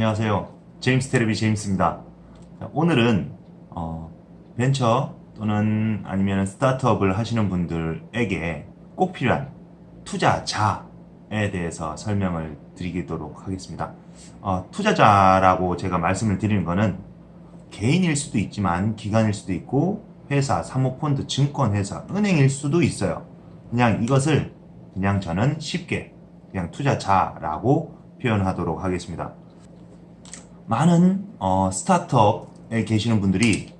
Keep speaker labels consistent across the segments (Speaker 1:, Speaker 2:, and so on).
Speaker 1: 안녕하세요. 제임스 테레비 제임스입니다. 오늘은 벤처 또는 아니면 스타트업을 하시는 분들에게 꼭 필요한 투자자에 대해서 설명을 드리도록 하겠습니다. 투자자라고 제가 말씀을 드리는 거는 개인일 수도 있지만 기관일 수도 있고 회사, 사모펀드, 증권회사, 은행일 수도 있어요. 그냥 이것을 그냥 저는 쉽게 그냥 투자자라고 표현하도록 하겠습니다. 많은 스타트업에 계시는 분들이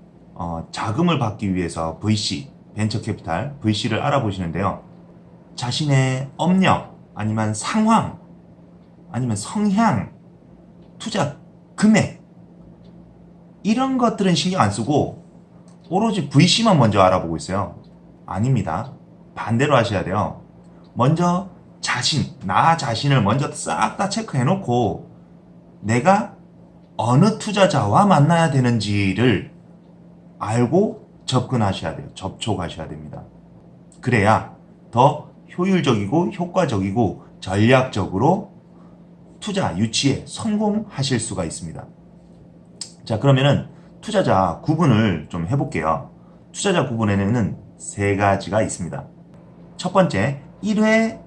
Speaker 1: 자금을 받기 위해서 VC, 벤처 캐피탈, VC를 알아보시는데요. 자신의 업력, 아니면 상황, 아니면 성향, 투자 금액 이런 것들은 신경 안 쓰고 오로지 VC만 먼저 알아보고 있어요. 아닙니다. 반대로 하셔야 돼요. 먼저 나 자신을 먼저 싹 다 체크해 놓고 내가 어느 투자자와 만나야 되는지를 알고 접근하셔야 돼요. 접촉하셔야 됩니다. 그래야 더 효율적이고 효과적이고 전략적으로 투자 유치에 성공하실 수가 있습니다. 자, 그러면은 투자자 구분을 좀 해볼게요. 투자자 구분에는 세 가지가 있습니다. 첫 번째, 1회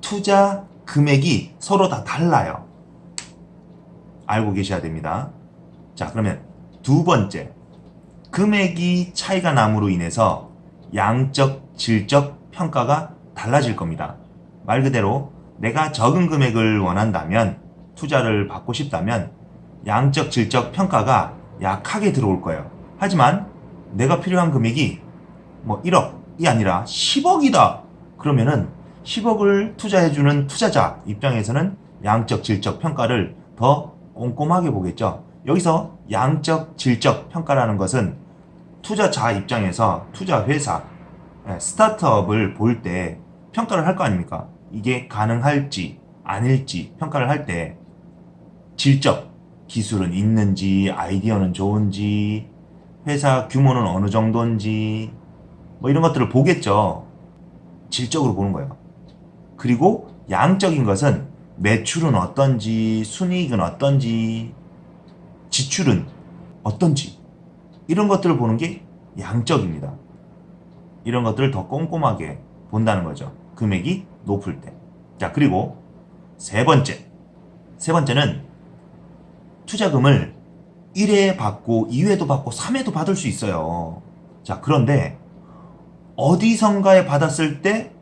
Speaker 1: 투자 금액이 서로 다 달라요. 알고 계셔야 됩니다. 자, 그러면 두 번째, 금액이 차이가 남으로 인해서 양적, 질적 평가가 달라질 겁니다. 말 그대로 내가 적은 금액을 원한다면, 투자를 받고 싶다면 양적, 질적 평가가 약하게 들어올 거예요. 하지만 내가 필요한 금액이 1억이 아니라 10억이다. 그러면은 10억을 투자해주는 투자자 입장에서는 양적, 질적 평가를 더 꼼꼼하게 보겠죠. 여기서 양적, 질적 평가라는 것은 투자자 입장에서 투자 회사, 스타트업을 볼 때 평가를 할 거 아닙니까? 이게 가능할지 아닐지 평가를 할 때 질적, 기술은 있는지, 아이디어는 좋은지, 회사 규모는 어느 정도인지 이런 것들을 보겠죠. 질적으로 보는 거예요. 그리고 양적인 것은 매출은 어떤지, 순이익은 어떤지, 지출은 어떤지 이런 것들을 보는 게 양적입니다. 이런 것들을 더 꼼꼼하게 본다는 거죠. 금액이 높을 때. 자, 그리고 세 번째는 투자금을 1회 받고 2회도 받고 3회도 받을 수 있어요. 자, 그런데 어디선가에 받았을 때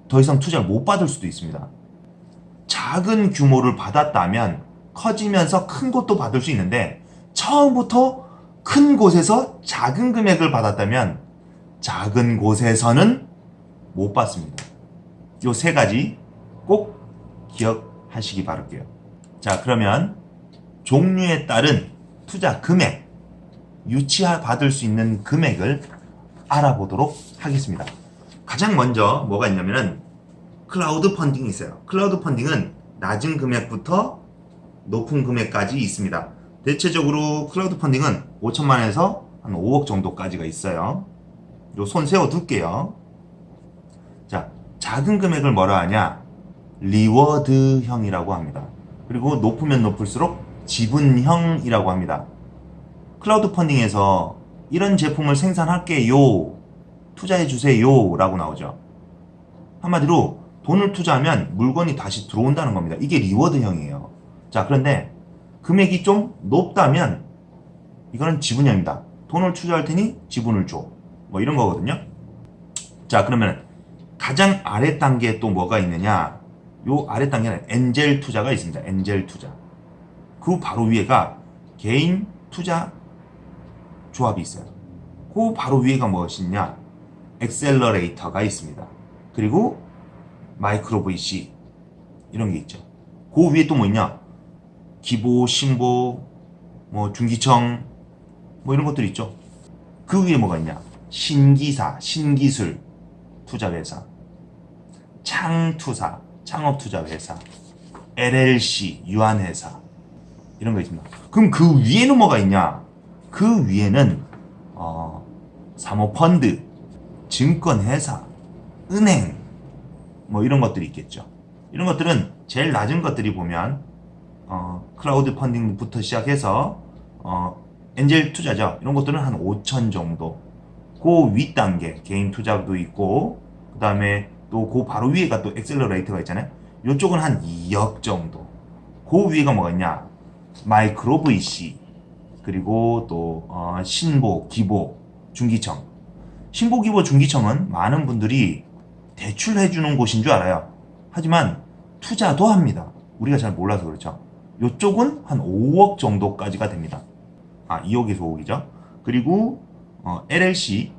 Speaker 1: 더 이상 투자를 못 받을 수도 있습니다. 작은 규모를 받았다면 커지면서 큰 곳도 받을 수 있는데 처음부터 큰 곳에서 작은 금액을 받았다면 작은 곳에서는 못 받습니다. 이 세 가지 꼭 기억하시기 바랄게요. 자, 그러면 종류에 따른 투자 금액, 유치받을 수 있는 금액을 알아보도록 하겠습니다. 가장 먼저 뭐가 있냐면은 클라우드 펀딩이 있어요. 클라우드 펀딩은 낮은 금액부터 높은 금액까지 있습니다. 대체적으로 클라우드 펀딩은 5천만 원에서 한 5억 정도까지가 있어요. 요 손 세워 둘게요. 자, 작은 금액을 뭐라 하냐? 리워드형이라고 합니다. 그리고 높으면 높을수록 지분형이라고 합니다. 클라우드 펀딩에서 이런 제품을 생산할게요, 투자해주세요 라고 나오죠. 한마디로 돈을 투자하면 물건이 다시 들어온다는 겁니다. 이게 리워드형이에요. 자, 그런데 금액이 좀 높다면 이거는 지분형입니다. 돈을 투자할 테니 지분을 줘. 이런 거거든요. 자, 그러면 가장 아래 단계에 또 뭐가 있느냐? 요 아래 단계는 엔젤 투자가 있습니다. 엔젤 투자. 그 바로 위에가 개인 투자 조합이 있어요. 그 바로 위에가 무엇이냐? 엑셀러레이터가 있습니다. 그리고 마이크로 VC 이런 게 있죠. 그 위에 또 뭐 있냐? 기보, 신보, 중기청 이런 것들이 있죠. 그 위에 뭐가 있냐? 신기사, 신기술 투자회사, 창투사, 창업투자회사, LLC, 유한회사 이런 거 있습니다. 그럼 그 위에는 뭐가 있냐? 그 위에는 사모펀드, 증권회사, 은행 이런 것들이 있겠죠. 이런 것들은 제일 낮은 것들이 보면 클라우드 펀딩부터 시작해서 엔젤 투자죠. 이런 것들은 한 5천 정도. 그 윗단계 개인 투자도 있고, 그 다음에 또 그 바로 위에가 또 엑셀러레이터가 있잖아요. 이쪽은 한 2억 정도. 그 위에가 뭐가 있냐? 마이크로 VC, 그리고 또 신보, 기보, 중기청. 신보, 기보, 중기청은 많은 분들이 대출해주는 곳인 줄 알아요. 하지만 투자도 합니다. 우리가 잘 몰라서 그렇죠. 이쪽은 한 5억 정도까지가 됩니다. 2억에서 5억이죠. 그리고 LLC,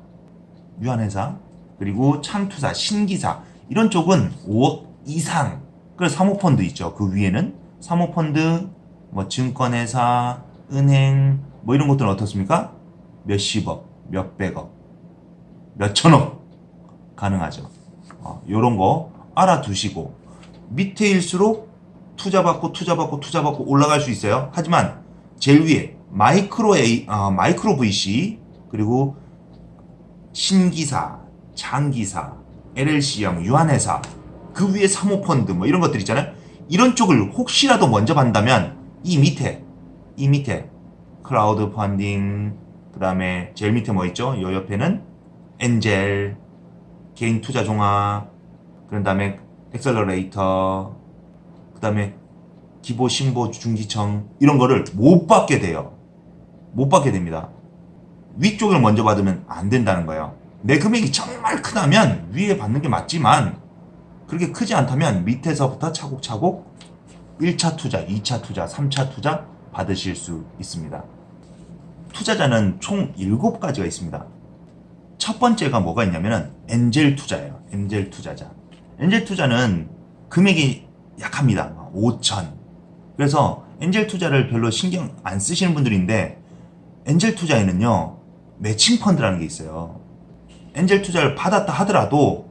Speaker 1: 유한회사, 그리고 창투사, 신기사, 이런 쪽은 5억 이상. 그래서 사모펀드 있죠. 그 위에는 사모펀드, 뭐 증권회사, 은행, 뭐 이런 것들은 어떻습니까? 몇십억, 몇백억, 몇천억 가능하죠. 요런 거 알아두시고, 밑에일수록 투자받고 올라갈 수 있어요. 하지만 제일 위에 마이크로 VC, 그리고 신기사, 장기사, LLC형, 유한회사, 그 위에 사모펀드 뭐 이런 것들 있잖아요. 이런 쪽을 혹시라도 먼저 받는다면 이 밑에 클라우드 펀딩, 그 다음에 제일 밑에 뭐 있죠? 요 옆에는 엔젤, 개인 투자 종합, 그런 다음에 엑셀러레이터, 그 다음에 기보, 신보, 중기청, 이런 거를 못 받게 돼요. 못 받게 됩니다. 위쪽을 먼저 받으면 안 된다는 거예요. 내 금액이 정말 크다면 위에 받는 게 맞지만, 그렇게 크지 않다면 밑에서부터 차곡차곡 1차 투자, 2차 투자, 3차 투자 받으실 수 있습니다. 투자자는 총 7가지가 있습니다. 첫 번째가 뭐가 있냐면은 엔젤 투자예요. 엔젤 투자자. 엔젤 투자는 금액이 약합니다. 5천. 그래서 엔젤 투자를 별로 신경 안 쓰시는 분들인데, 엔젤 투자에는요, 매칭 펀드라는 게 있어요. 엔젤 투자를 받았다 하더라도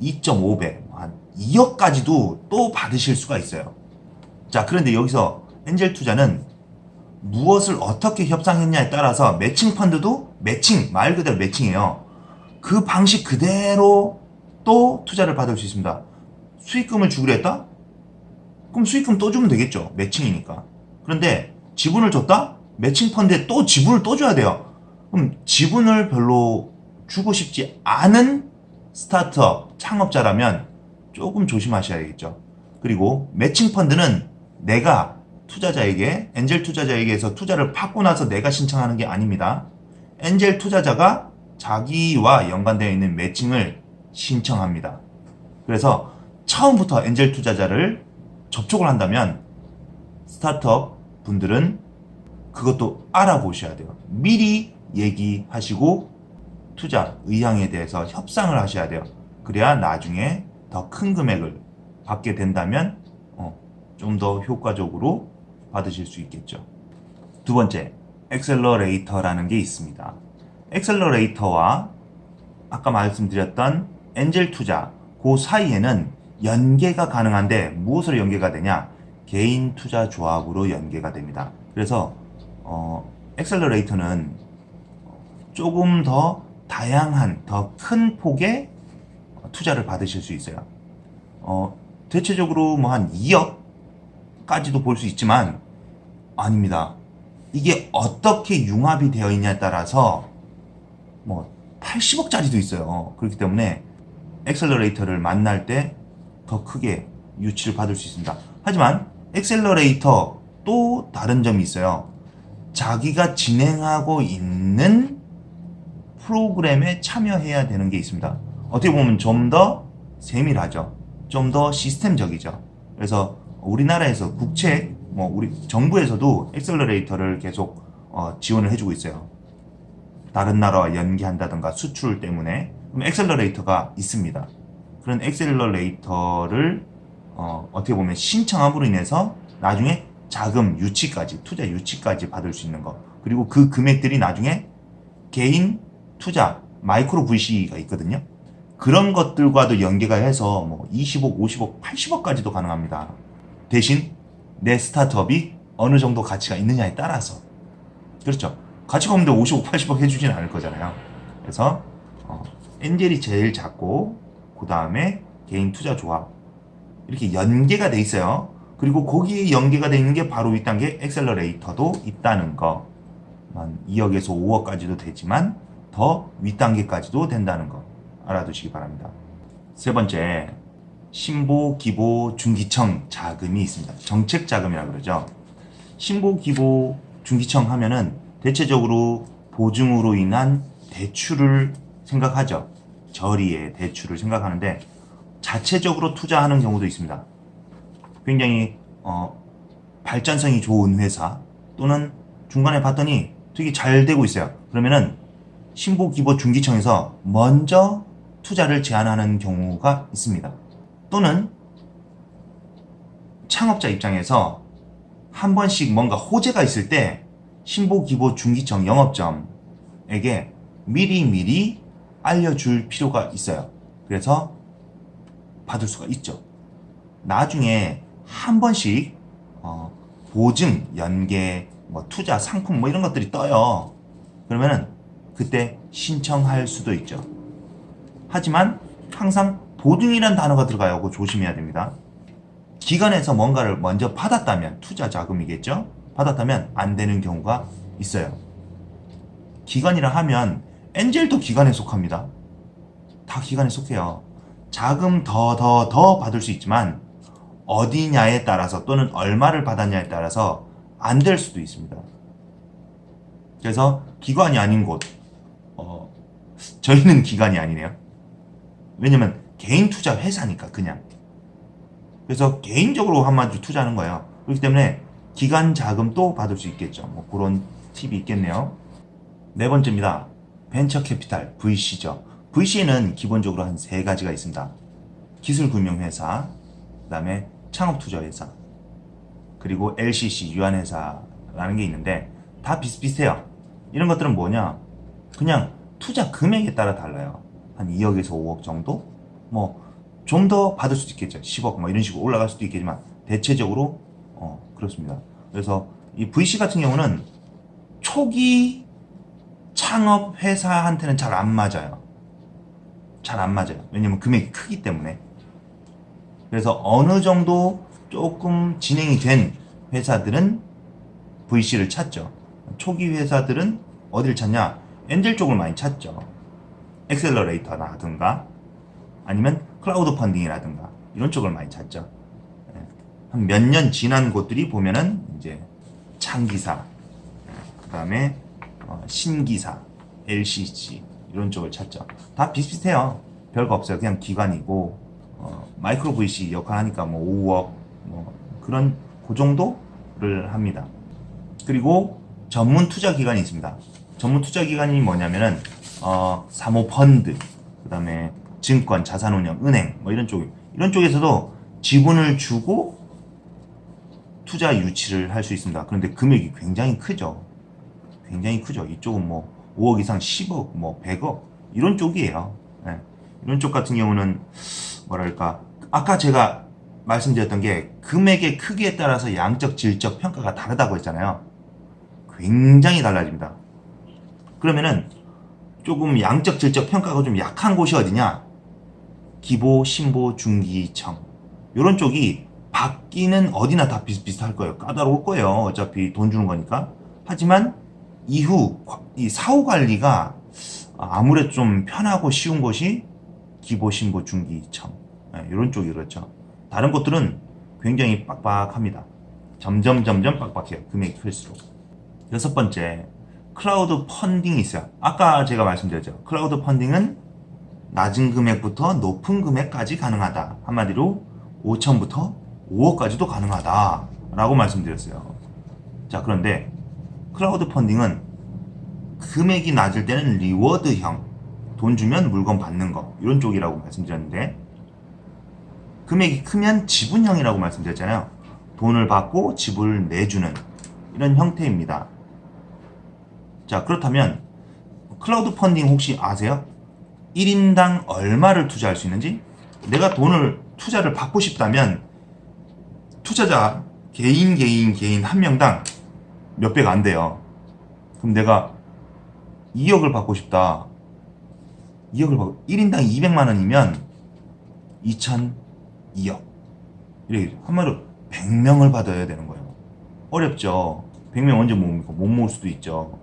Speaker 1: 2.5배, 한 2억까지도 또 받으실 수가 있어요. 자, 그런데 여기서 엔젤 투자는 무엇을 어떻게 협상했냐에 따라서 매칭 펀드도 매칭, 말 그대로 매칭이에요. 그 방식 그대로 또 투자를 받을 수 있습니다. 수익금을 주기로 했다? 그럼 수익금 또 주면 되겠죠. 매칭이니까. 그런데 지분을 줬다? 매칭 펀드에 또 지분을 또 줘야 돼요. 그럼 지분을 별로 주고 싶지 않은 스타트업, 창업자라면 조금 조심하셔야겠죠. 그리고 매칭 펀드는 내가 투자자에게, 엔젤 투자자에게서 투자를 받고 나서 내가 신청하는 게 아닙니다. 엔젤 투자자가 자기와 연관되어 있는 매칭을 신청합니다. 그래서 처음부터 엔젤 투자자를 접촉을 한다면 스타트업 분들은 그것도 알아보셔야 돼요. 미리 얘기하시고 투자 의향에 대해서 협상을 하셔야 돼요. 그래야 나중에 더 큰 금액을 받게 된다면 좀 더 효과적으로 받으실 수 있겠죠. 두 번째, 엑셀러레이터라는 게 있습니다. 엑셀러레이터와 아까 말씀드렸던 엔젤 투자, 그 사이에는 연계가 가능한데 무엇으로 연계가 되냐? 개인 투자 조합으로 연계가 됩니다. 그래서 엑셀러레이터는 조금 더 다양한, 더 큰 폭의 투자를 받으실 수 있어요. 대체적으로 뭐 한 2억까지도 볼 수 있지만 아닙니다. 이게 어떻게 융합이 되어 있냐에 따라서 뭐 80억짜리도 있어요. 그렇기 때문에 엑셀러레이터를 만날 때 더 크게 유치를 받을 수 있습니다. 하지만 엑셀러레이터 또 다른 점이 있어요. 자기가 진행하고 있는 프로그램에 참여해야 되는 게 있습니다. 어떻게 보면 좀 더 세밀하죠. 좀 더 시스템적이죠. 그래서 우리나라에서 국책, 우리 정부에서도 엑셀러레이터를 계속 지원을 해주고 있어요. 다른 나라와 연계한다든가 수출 때문에. 그럼 엑셀러레이터가 있습니다. 그런 엑셀러레이터를 어떻게 보면 신청함으로 인해서 나중에 자금 유치까지, 투자 유치까지 받을 수 있는 거. 그리고 그 금액들이 나중에 개인 투자, 마이크로 VC가 있거든요. 그런 것들과도 연계가 해서 20억, 50억, 80억까지도 가능합니다. 대신 내 스타트업이 어느 정도 가치가 있느냐에 따라서. 그렇죠. 가치가 없는데 50억, 80억 해주진 않을 거잖아요. 그래서 엔젤이 제일 작고 그 다음에 개인 투자 조합 이렇게 연계가 돼 있어요. 그리고 거기에 연계가 되어 있는 게 바로 윗단계 엑셀러레이터도 있다는 거. 2억에서 5억까지도 되지만 더 윗단계까지도 된다는 거 알아두시기 바랍니다. 세 번째, 신보, 기보, 중기청 자금이 있습니다. 정책 자금이라고 그러죠. 신보, 기보, 중기청 하면은 대체적으로 보증으로 인한 대출을 생각하죠. 저리의 대출을 생각하는데 자체적으로 투자하는 경우도 있습니다. 굉장히 발전성이 좋은 회사 또는 중간에 봤더니 되게 잘 되고 있어요. 그러면은 신보, 기보, 중기청에서 먼저 투자를 제안하는 경우가 있습니다. 또는 창업자 입장에서 한 번씩 뭔가 호재가 있을 때 신보, 기보, 중기청 영업점에게 미리 알려줄 필요가 있어요. 그래서 받을 수가 있죠. 나중에 한 번씩 보증, 연계, 투자, 상품 이런 것들이 떠요. 그러면은 그때 신청할 수도 있죠. 하지만 항상 보증이란 단어가 들어가요. 그거 조심해야 됩니다. 기관에서 뭔가를 먼저 받았다면 투자 자금이겠죠. 받았다면 안 되는 경우가 있어요. 기관이라 하면 엔젤도 기관에 속합니다. 다 기관에 속해요. 자금 더 받을 수 있지만 어디냐에 따라서 또는 얼마를 받았냐에 따라서 안 될 수도 있습니다. 그래서 기관이 아닌 곳, 저희는 기관이 아니네요. 왜냐면 개인 투자 회사니까 그냥. 그래서 개인적으로 한마디로 투자하는 거예요. 그렇기 때문에 기관 자금도 받을 수 있겠죠. 그런 팁이 있겠네요. 네 번째입니다. 벤처 캐피탈, VC죠. VC는 기본적으로 한 세 가지가 있습니다. 기술금융회사, 그 다음에 창업투자회사, 그리고 LCC, 유한회사라는 게 있는데 다 비슷비슷해요. 이런 것들은 뭐냐? 그냥 투자 금액에 따라 달라요. 한 2억에서 5억 정도? 좀 더 받을 수도 있겠죠. 10억 이런 식으로 올라갈 수도 있겠지만 대체적으로 그렇습니다. 그래서 이 VC 같은 경우는 초기 창업 회사한테는 잘 안 맞아요. 잘 안 맞아요. 왜냐면 금액이 크기 때문에. 그래서 어느 정도 조금 진행이 된 회사들은 VC를 찾죠. 초기 회사들은 어디를 찾냐? 엔젤 쪽을 많이 찾죠. 엑셀러레이터라든가 아니면 클라우드 펀딩이라든가 이런 쪽을 많이 찾죠. 한 몇 년 지난 곳들이 보면은 이제 창기사, 그 다음에 신기사, LCC 이런 쪽을 찾죠. 다 비슷비슷해요. 별거 없어요. 그냥 기관이고 마이크로 VC 역할 하니까 5억 그런 그 정도를 합니다. 그리고 전문 투자 기관이 있습니다. 전문 투자 기관이 뭐냐면은 사모펀드, 그 다음에 증권, 자산운용, 은행 이런 쪽에서도 지분을 주고 투자 유치를 할 수 있습니다. 그런데 금액이 굉장히 크죠. 굉장히 크죠. 이쪽은 5억 이상 10억, 100억 이런 쪽이에요. 네. 이런 쪽 같은 경우는 뭐랄까 아까 제가 말씀드렸던 게 금액의 크기에 따라서 양적, 질적 평가가 다르다고 했잖아요. 굉장히 달라집니다. 그러면은 조금 양적, 질적 평가가 좀 약한 곳이 어디냐? 기보, 신보, 중기청 이런 쪽이 받기는 어디나 다 비슷비슷할 거예요. 까다로울 거예요. 어차피 돈 주는 거니까. 하지만 이후 이 사후 관리가 아무래도 좀 편하고 쉬운 곳이 기보, 신보, 중기청 이런 쪽이 그렇죠. 다른 곳들은 굉장히 빡빡합니다. 점점 빡빡해요. 금액이 클수록. 여섯 번째, 클라우드 펀딩이 있어요. 아까 제가 말씀드렸죠. 클라우드 펀딩은 낮은 금액부터 높은 금액까지 가능하다. 한마디로 5천부터 5억까지도 가능하다 라고 말씀드렸어요. 자, 그런데 클라우드 펀딩은 금액이 낮을 때는 리워드형, 돈 주면 물건 받는 거 이런 쪽이라고 말씀드렸는데 금액이 크면 지분형이라고 말씀드렸잖아요. 돈을 받고 지분을 내주는 이런 형태입니다. 자, 그렇다면 클라우드 펀딩 혹시 아세요? 1인당 얼마를 투자할 수 있는지? 내가 투자를 받고 싶다면 투자자 개인 한 명당 몇 배가 안 돼요. 그럼 내가 2억을 받고 싶다. 1인당 200만 원이면 2,002억. 이렇게 한마디로 100명을 받아야 되는 거예요. 어렵죠. 100명 언제 모읍니까? 못 모을 수도 있죠.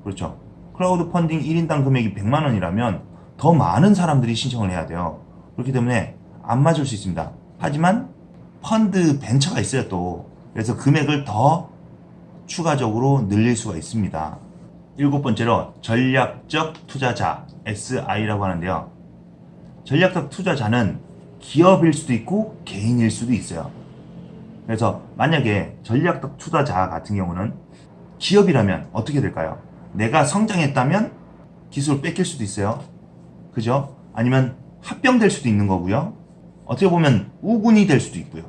Speaker 1: 그렇죠. 클라우드 펀딩 1인당 금액이 100만 원이라면 더 많은 사람들이 신청을 해야 돼요. 그렇기 때문에 안 맞을 수 있습니다. 하지만 펀드 벤처가 있어요 또. 그래서 금액을 더 추가적으로 늘릴 수가 있습니다. 7번째로 전략적 투자자 SI라고 하는데요. 전략적 투자자는 기업일 수도 있고 개인일 수도 있어요. 그래서 만약에 전략적 투자자 같은 경우는 기업이라면 어떻게 될까요? 내가 성장했다면 기술을 뺏길 수도 있어요. 그죠? 아니면 합병될 수도 있는 거고요. 어떻게 보면 우군이 될 수도 있고요.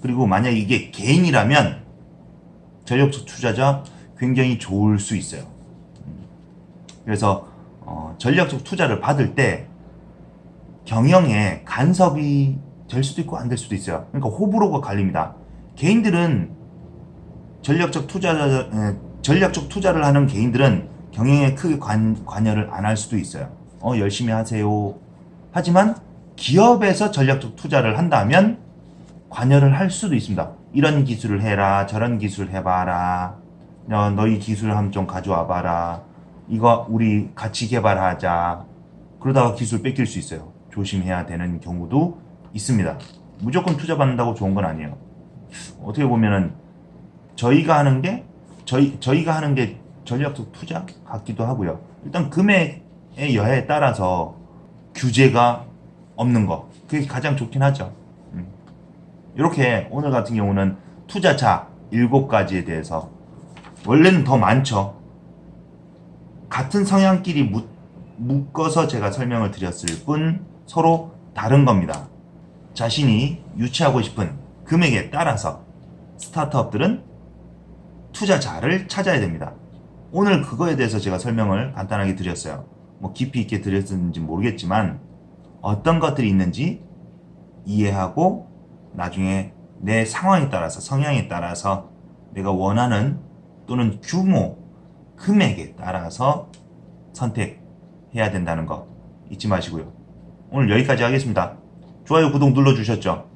Speaker 1: 그리고 만약 이게 개인이라면 전략적 투자자 굉장히 좋을 수 있어요. 그래서 전략적 투자를 받을 때 경영에 간섭이 될 수도 있고 안 될 수도 있어요. 그러니까 호불호가 갈립니다. 개인들은 전략적 투자를 하는 개인들은 경영에 크게 관여를 안 할 수도 있어요. 열심히 하세요. 하지만 기업에서 전략적 투자를 한다면 관여를 할 수도 있습니다. 이런 기술을 해라, 저런 기술을 해봐라, 너희 기술 한번 좀 가져와 봐라, 이거 우리 같이 개발하자. 그러다가 기술 뺏길 수 있어요. 조심해야 되는 경우도 있습니다. 무조건 투자 받는다고 좋은 건 아니에요. 어떻게 보면은 저희가 하는 게 전략적 투자 같기도 하고요. 일단 금액의 여하에 따라서 규제가 없는 거, 그게 가장 좋긴 하죠. 이렇게 오늘 같은 경우는 투자자 7가지에 대해서, 원래는 더 많죠. 같은 성향끼리 묶어서 제가 설명을 드렸을 뿐 서로 다른 겁니다. 자신이 유치하고 싶은 금액에 따라서 스타트업들은 투자자를 찾아야 됩니다. 오늘 그거에 대해서 제가 설명을 간단하게 드렸어요. 뭐 깊이 있게 드렸는지 모르겠지만 어떤 것들이 있는지 이해하고 나중에 내 상황에 따라서, 성향에 따라서 내가 원하는 또는 규모, 금액에 따라서 선택해야 된다는 거 잊지 마시고요. 오늘 여기까지 하겠습니다. 좋아요, 구독 눌러주셨죠?